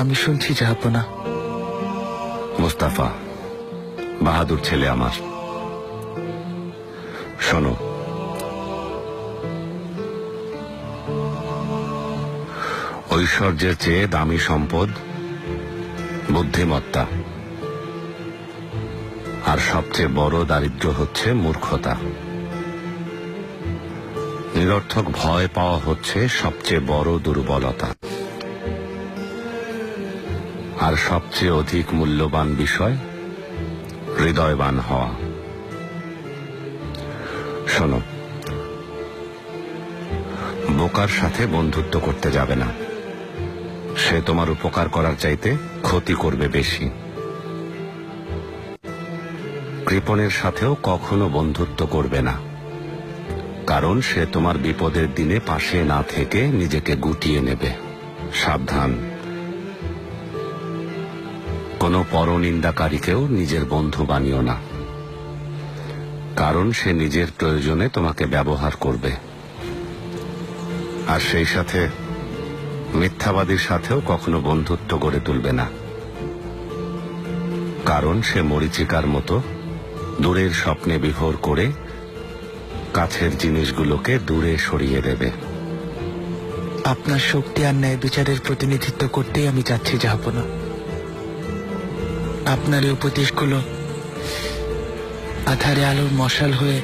আমি শুনছি জাহাপনা। মুস্তাফা বাহাদুর ছেলে আমার, শোনো, ঐশ্বর্যের চেয়ে দামি সম্পদ বুদ্ধিমত্তা, আর সবচেয়ে বড় দারিদ্র্য হচ্ছে মূর্খতা। নিরর্থক ভয় পাওয়া হচ্ছে সবচেয়ে বড় দুর্বলতা, আর সবচেয়ে অধিক মূল্যবান বিষয় হৃদয়বান হওয়া। শোনো, বোকার সাথে বন্ধুত্ব করতে যাবে না, সে তোমার উপকার করার চাইতে ক্ষতি করবে বেশি। কৃপণের সাথেও কখনো বন্ধুত্ব করবে না, কারণ সে তোমার বিপদের দিনে পাশে না থেকে নিজেকে গুটিয়ে নেবে। সাবধান, কোনো পরনিন্দাকারীকেও নিজের বন্ধু বানিও না, কারণ সে নিজের প্রয়োজনে তোমাকে ব্যবহার করবে। আর সেই সাথে মিথ্যাবাদীর সাথেও কখনো বন্ধুত্ব গড়ে তুলবে না, কারণ সে মরীচিকার মতো দূরের স্বপ্নে বিভোর করে কাছের জিনিসগুলোকে দূরে সরিয়ে দেবে। আপনার শক্তি আর ন্যায় বিচারের প্রতিনিধিত্ব করতেই আমি যাচ্ছি জাহাপনা। আপনার এই উপদেশগুলো আধারে আলোর মশাল হয়ে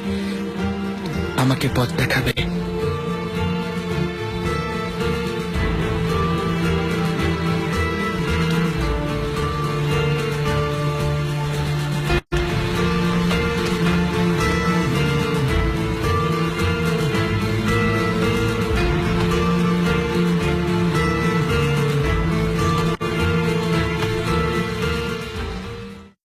আমাকে পথ দেখাবে।